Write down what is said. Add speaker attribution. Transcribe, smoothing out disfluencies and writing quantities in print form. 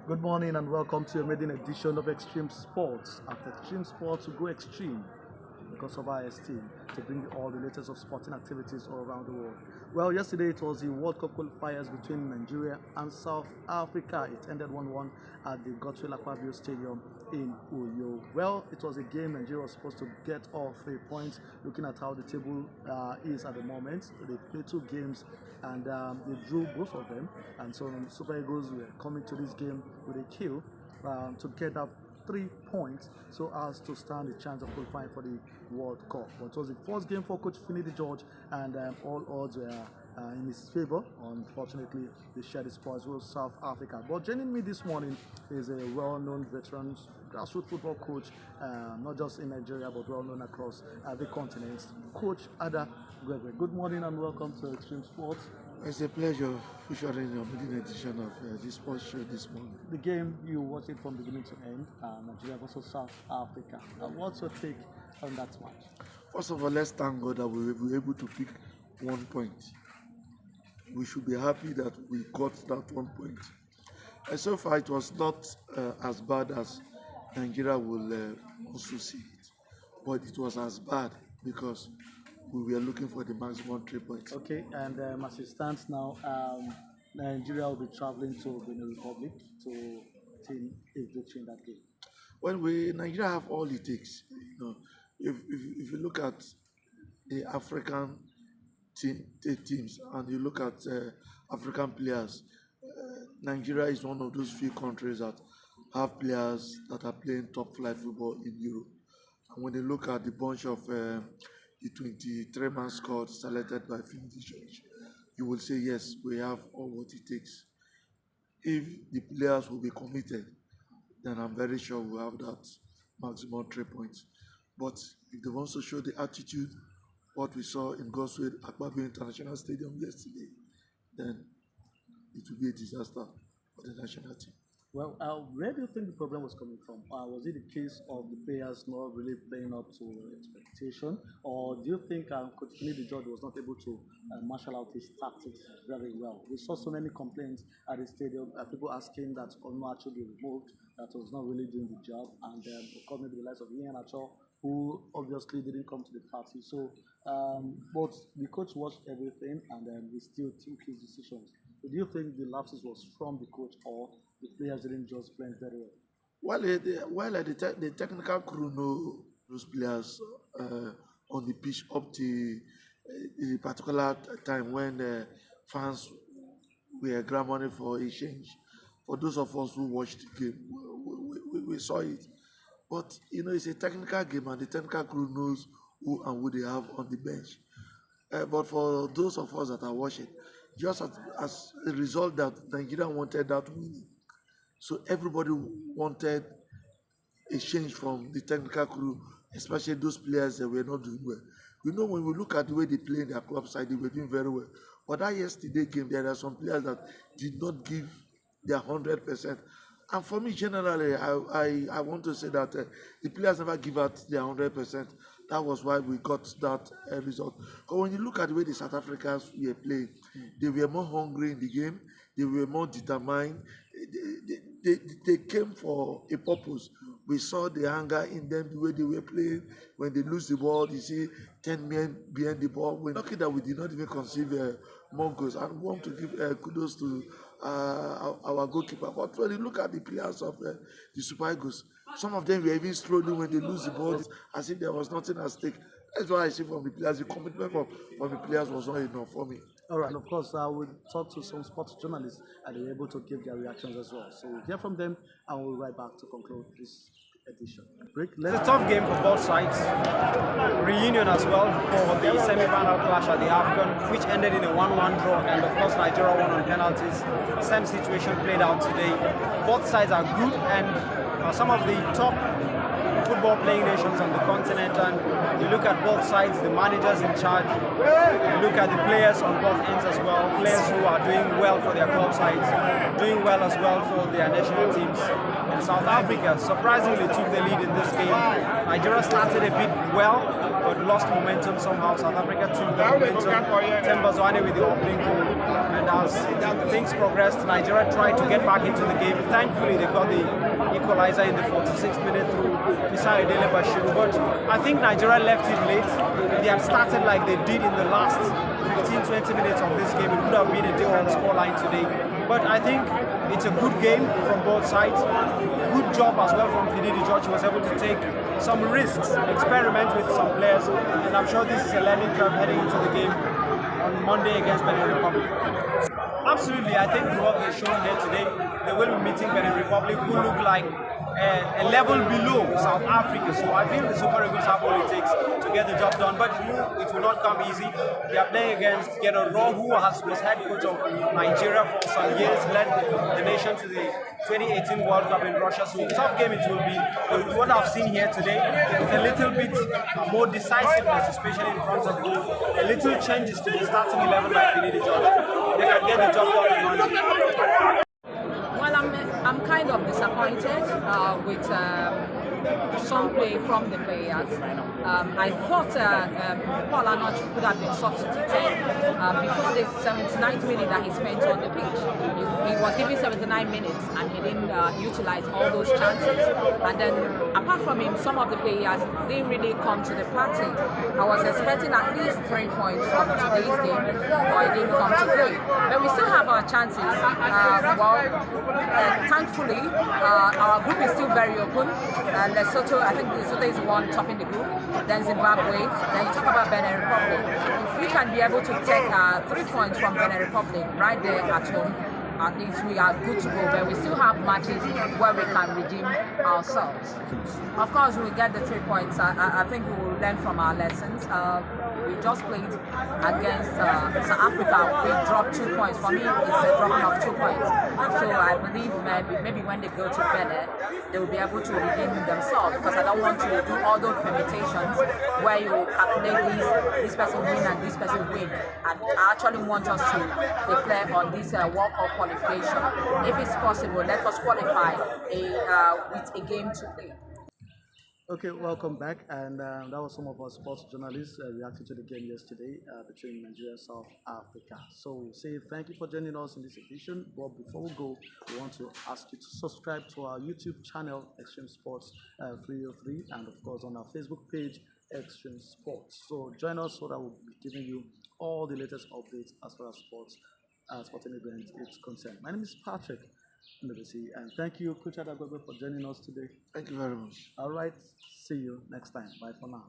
Speaker 1: Good morning and welcome to a maiden edition of Extreme Sports. After Extreme Sports, we go extreme because of our esteem to bring you all the latest of sporting activities all around the world. Well, yesterday it was the World Cup qualifiers between Nigeria and South Africa. It ended 1-1 at the Godswill Aquabio Stadium in Uyo. Well, it was a game Nigeria was supposed to get off a point looking at how the table is at the moment. They played two games and they drew both of them, and so Super Eagles were coming to this game with a kill to get that 3 points so as to stand a chance of qualifying for the World Cup. But it was the first game for Coach Finidi George, and all odds were in his favor. Unfortunately, they shared the spoils with South Africa. But joining me this morning is a well-known veteran grassroots football coach, not just in Nigeria but well-known across the continent, Coach Ada Gregory. Good morning and welcome to Extreme Sports.
Speaker 2: It's a pleasure featuring your maiden edition of this sports show this morning.
Speaker 1: The game, you watched it from beginning to end, Nigeria versus South Africa. What's your take on that match?
Speaker 2: First of all, let's thank God that we were able to pick 1 point. We should be happy that we got that 1 point. And so far, it was not as bad as Nigeria will also see it. But it was as bad because we were looking for the maximum 3 points.
Speaker 1: Okay, and as it stands now, Nigeria will be traveling to Benin Republic to team a victory in that game.
Speaker 2: Well, Nigeria have all it takes. You know, if you look at the African teams and you look at African players, Nigeria is one of those few countries that have players that are playing top flight football in Europe. And when they look at the bunch of the 23-man squad selected by Finidi George, you will say, yes, we have all what it takes. If the players will be committed, then I'm very sure we'll have that maximum 3 points. But if they want to show the attitude, what we saw in Godswill Aquabio International Stadium yesterday, then it will be a disaster for the national team.
Speaker 1: Well, where do you think the problem was coming from? Was it the case of the players not really playing up to expectation, or do you think Coach Finidi George was not able to marshal out his tactics very well? We saw so many complaints at the stadium, people asking that Ono should be removed, that was not really doing the job, and of course maybe the likes of Ian Acho, who obviously didn't come to the party. So, but the coach watched everything, and he still took his decisions. So do you think the lapses was from the coach, or the players didn't just play very well?
Speaker 2: Well, the technical crew know those players on the pitch up to the particular time when fans were clamoring for a change. For those of us who watched the game, we saw it. But, you know, it's a technical game, and the technical crew knows who and who they have on the bench. But for those of us that are watching, just as a result that Nigeria wanted that winning, so everybody wanted a change from the technical crew, especially those players that were not doing well. You know, when we look at the way they play in their club side, they were doing very well. But that yesterday game, there are some players that did not give their 100%. And for me, generally, I want to say that the players never give out their 100%. That was why we got that result. But when you look at the way the South Africans were playing, they were more hungry in the game. They were more determined. They came for a purpose. We saw the anger in them, the way they were playing. When they lose the ball, you see 10 men behind the ball. We're lucky that we did not even conceive more goals. And we want to give kudos to our goalkeeper. But when you look at the players of the Super Eagles, some of them were even strolling when they lose the ball, as if there was nothing at stake. That's why I see from the players, the commitment from the players was not enough for me.
Speaker 1: All right, of course, I will talk to some sports journalists, and they were able to give their reactions as well. So we'll hear from them, and we'll be right back to conclude this edition.
Speaker 3: It's a tough game for both sides. Reunion as well for the semi-final clash at the AFCON, which ended in a 1-1 draw, and of course Nigeria won on penalties. Same situation played out today. Both sides are good, and some of the top football playing nations on the continent, and you look at both sides, the managers in charge, you look at the players on both ends as well, players who are doing well for their club sides, doing well as well for their national teams. And South Africa surprisingly took the lead in this game. Nigeria started a bit well, but lost momentum somehow. South Africa took the momentum. Tembazwane with the opening goal, and And as things progressed, Nigeria tried to get back into the game. Thankfully, they got the equalizer in the 46th minute through Fisayo Dele Bashiru. But I think Nigeria left it late. If they had started like they did in the last 15-20 minutes of this game, it would have been a different scoreline today. But I think it's a good game from both sides. Good job as well from Finidi George. He was able to take some risks, experiment with some players, and I'm sure this is a learning curve heading into the game on Monday against Benin Republic. Absolutely, I think what they've shown here today, they will be meeting Benin Republic, who look like a level below South Africa. So I feel the Super Eagles have what it takes to get the job done, but it will not come easy. They are playing against Raw, who was head coach of Nigeria for some years, led the nation to the 2018 World Cup in Russia. So tough game it will be. But what I've seen here today is a little bit more decisiveness, especially in front of goal. A little changes to the starting 11 by Finidi George. They can get the job done on Monday.
Speaker 4: Well, I'm kind of disappointed with some play from the players. I thought Paul Arnold could have been substituted before the 79th minute that he spent on the pitch. He was given 79 minutes and he didn't utilize all those chances. And then, apart from him, some of the players didn't really come to the party. I was expecting at least 3 points from today's game, but it didn't come to play. But we still have our chances. Thankfully, our group is still very open. Lesotho, I think Lesotho is the one topping the group. Then Zimbabwe. Then you talk about Benin Republic. If we can be able to take 3 points from Benin Republic right there at home, at least we are good to go. But we still have matches where we can redeem ourselves. Of course, we get the 3 points. I think we will learn from our lessons. We just played against South Africa. We dropped 2 points. For me, it's a dropping of 2 points. So I believe maybe when they go to Benin, they will be able to redeem themselves, because I don't want to do all those permutations where you calculate this person win and this person win. And I actually want us to declare on this World Cup qualification. If it's possible, let us qualify with a game to play.
Speaker 1: Okay, welcome back, and that was some of our sports journalists reacting to the game yesterday between Nigeria and South Africa. So say thank you for joining us in this edition, but before we go, we want to ask you to subscribe to our YouTube channel, Extreme Sports 303, and of course on our Facebook page, Extreme Sports. So join us so that we'll be giving you all the latest updates as far as sporting events is concerned. My name is Patrick, and thank you, Coach Adagwebe, for joining us today.
Speaker 2: Thank you very much.
Speaker 1: All right, see you next time. Bye for now.